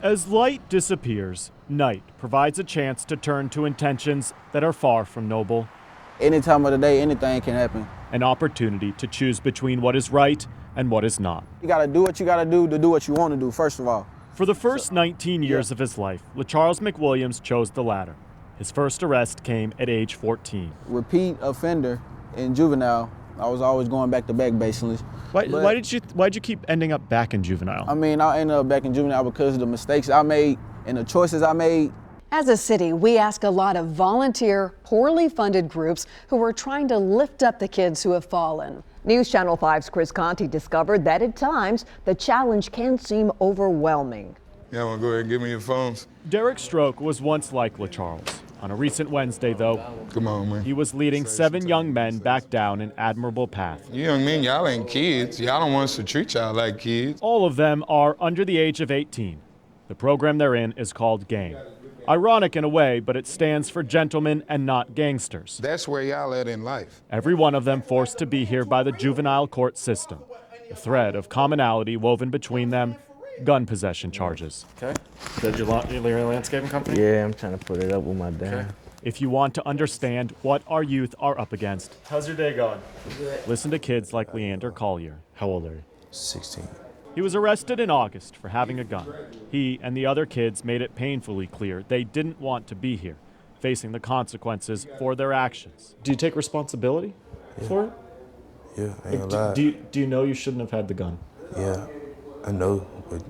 As light disappears, night provides a chance to turn to intentions that are far from noble. Any time of the day, anything can happen. An opportunity to choose between what is right and what is not. You gotta do what you gotta do to do what you want to do, first of all. For the first 19 years of his life, LaCharles McWilliams chose the latter. His first arrest came at age 14. Repeat offender in juvenile. I was always going back to back, basically. Why'd you keep ending up back in juvenile? I mean, I ended up back in juvenile because of the mistakes I made and the choices I made. As a city, we ask a lot of volunteer, poorly funded groups who are trying to lift up the kids who have fallen. News Channel 5's Chris Conti discovered that at times the challenge can seem overwhelming. Yeah, want to go ahead and give me your phones? Derek Stroke was once like LaCharles. On a recent Wednesday, though, Come on, man. he was leading 7 young men back down an admirable path. You young men, y'all ain't kids. Y'all don't want us to treat y'all like kids. All of them are under the age of 18. The program they're in is called GANG. Ironic in a way, but it stands for gentlemen and not gangsters. That's where y'all at in life. Every one of them forced to be here by the juvenile court system. A thread of commonality woven between them, gun possession charges. Okay. Is that your landscaping company? Yeah, I'm trying to put it up with my dad. Okay. If you want to understand what our youth are up against, How's your day going? listen to kids like Leander Collier. How old are you? 16. He was arrested in August for having a gun. He and the other kids made it painfully clear they didn't want to be here, facing the consequences for their actions. Do you take responsibility for it? Yeah, I ain't gonna lie. Do you know you shouldn't have had the gun? Yeah, I know, but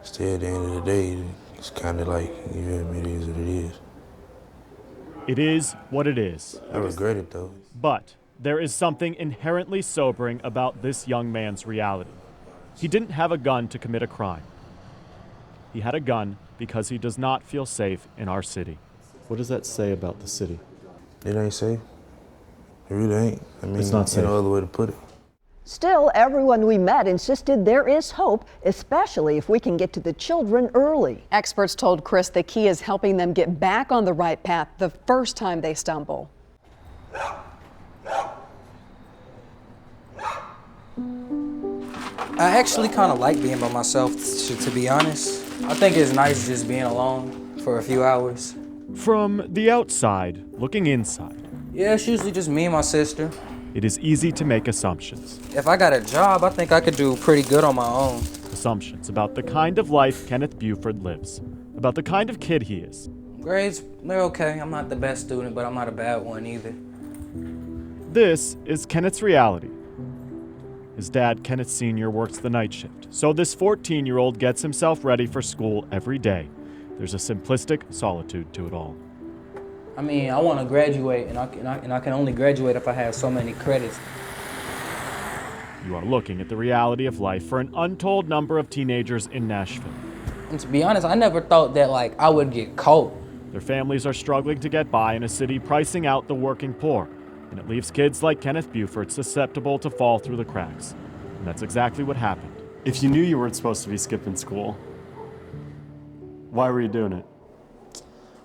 still at the end of the day, it's kind of like, you know what I mean, it is what it is. It is what it is. I regret it though. But there is something inherently sobering about this young man's reality. He didn't have a gun to commit a crime. He had a gun because he does not feel safe in our city. What does that say about the city? It ain't safe. It really ain't. I mean, It's not safe. no other way to put it. Still, everyone we met insisted there is hope, especially if we can get to the children early. Experts told Chris the key is helping them get back on the right path the first time they stumble. I actually kind of like being by myself, to be honest. I think it's nice just being alone for a few hours. From the outside, looking inside, Yeah, it's usually just me and my sister. it is easy to make assumptions. If I got a job, I think I could do pretty good on my own. Assumptions about the kind of life Kenneth Buford lives, about the kind of kid he is. Grades, they're okay. I'm not the best student, but I'm not a bad one either. This is Kenneth's reality. His dad, Kenneth Sr., works the night shift, so this 14-year-old gets himself ready for school every day. There's a simplistic solitude to it all. I mean, I want to graduate, and I can only graduate if I have so many credits. You are looking at the reality of life for an untold number of teenagers in Nashville. And to be honest, I never thought that, I would get caught. Their families are struggling to get by in a city pricing out the working poor, and it leaves kids like Kenneth Buford susceptible to fall through the cracks. And that's exactly what happened. If you knew you weren't supposed to be skipping school, why were you doing it?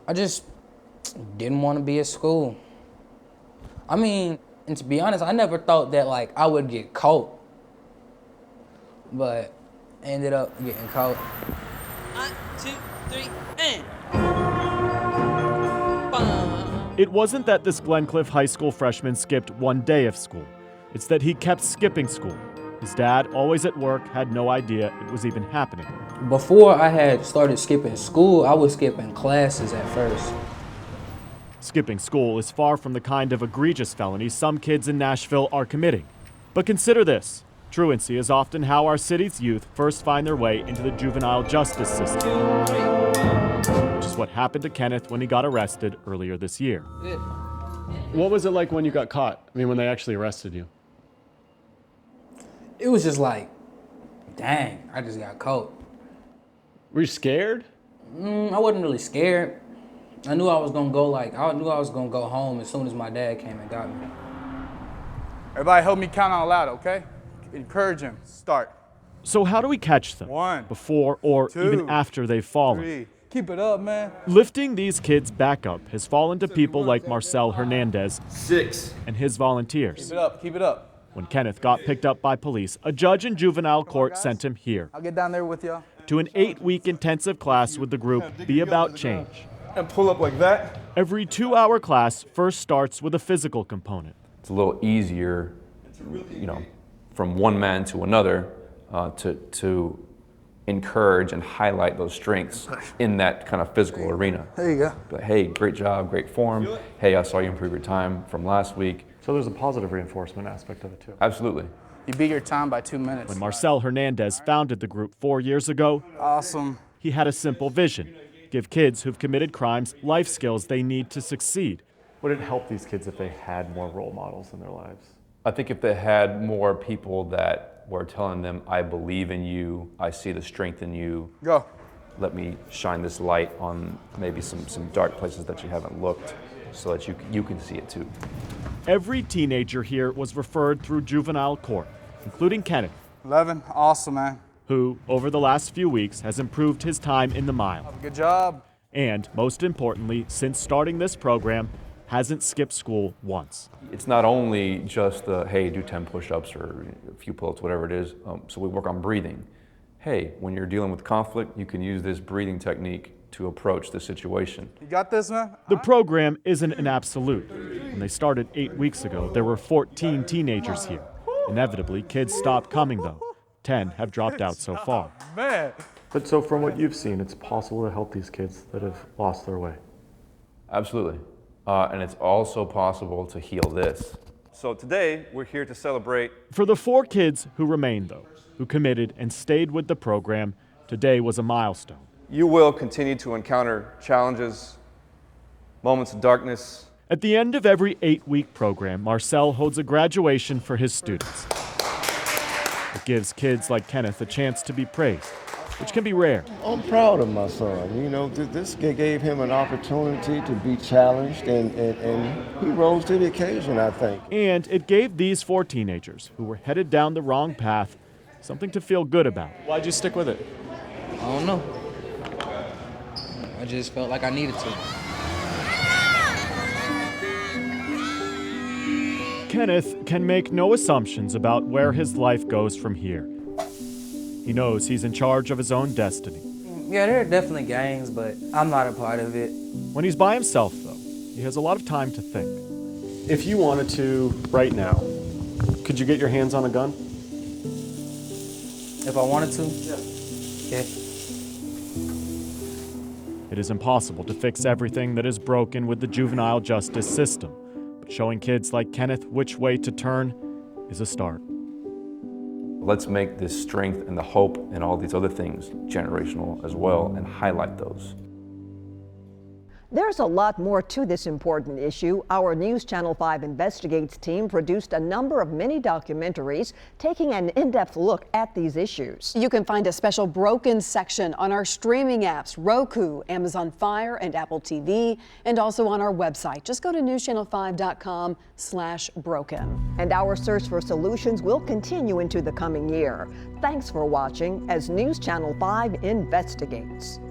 I just didn't want to be at school. I mean, and to be honest, I never thought that, I would get caught. But I ended up getting caught. 1, 2, 3, and... It wasn't that this Glencliff High School freshman skipped one day of school. It's that he kept skipping school. His dad, always at work, had no idea it was even happening. Before I had started skipping school, I was skipping classes at first. Skipping school is far from the kind of egregious felony some kids in Nashville are committing. But consider this. Truancy is often how our city's youth first find their way into the juvenile justice system, which is what happened to Kenneth when he got arrested earlier this year. What was it like when you got caught? I mean, when they actually arrested you? It was just dang, I just got caught. Were you scared? I wasn't really scared. I knew I was gonna go I knew I was gonna go home as soon as my dad came and got me. Everybody help me count out loud, okay? Encourage him. Start. So how do we catch them? 1, before or 2, even after they've fallen? 3. Keep it up, man. Lifting these kids back up has fallen to people like Marcel Hernandez 6. and his volunteers. Keep it up. Keep it up. When Kenneth got picked up by police, a judge in juvenile court sent him here. I'll get down there with y'all. to an 8-week intensive class with the group Be About Change. And pull up like that. Every 2-hour class first starts with a physical component. It's a little easier, from one man to another to encourage and highlight those strengths in that kind of physical arena. There you go. But hey, great job, great form. Hey, I saw you improve your time from last week. So there's a positive reinforcement aspect of it too. Absolutely. You beat your time by 2 minutes. When Marcel Hernandez founded the group 4 years ago, Awesome. he had a simple vision: give kids who've committed crimes life skills they need to succeed. Would it help these kids if they had more role models in their lives? I think if they had more people that were telling them, I believe in you, I see the strength in you. Go. Let me shine this light on maybe some dark places that you haven't looked so that you can see it too. Every teenager here was referred through juvenile court, including Kenneth, 11. Awesome, man. who, over the last few weeks, has improved his time in the mile. Good job. And, most importantly, since starting this program, hasn't skipped school once. It's not only just the, hey, do 10 push-ups or a few pull-ups, whatever it is. So we work on breathing. Hey, when you're dealing with conflict, you can use this breathing technique to approach the situation. You got this, man? The program isn't an absolute. When they started 8 weeks ago, there were 14 teenagers here. Inevitably, kids stopped coming, though. 10 have dropped out so far. Man. But so from what you've seen, it's possible to help these kids that have lost their way. Absolutely. And it's also possible to heal this. So today, we're here to celebrate. For the 4 kids who remained, though, who committed and stayed with the program, today was a milestone. You will continue to encounter challenges, moments of darkness. At the end of every 8-week program, Marcel holds a graduation for his students. It gives kids like Kenneth a chance to be praised, which can be rare. I'm proud of my son. This gave him an opportunity to be challenged, and he rose to the occasion, I think. And it gave these 4 teenagers, who were headed down the wrong path, something to feel good about. Why'd you stick with it? I don't know. I just felt like I needed to. Kenneth can make no assumptions about where his life goes from here. He knows he's in charge of his own destiny. Yeah, there are definitely gangs, but I'm not a part of it. When he's by himself, though, he has a lot of time to think. If you wanted to, right now, could you get your hands on a gun? If I wanted to? Yeah. It is impossible to fix everything that is broken with the juvenile justice system, but showing kids like Kenneth which way to turn is a start. Let's make this strength and the hope and all these other things generational as well and highlight those. There's a lot more to this important issue. Our News Channel 5 Investigates team produced a number of mini documentaries taking an in-depth look at these issues. You can find a special Broken section on our streaming apps, Roku, Amazon Fire, and Apple TV, and also on our website. Just go to newschannel5.com/broken. And our search for solutions will continue into the coming year. Thanks for watching as News Channel 5 Investigates.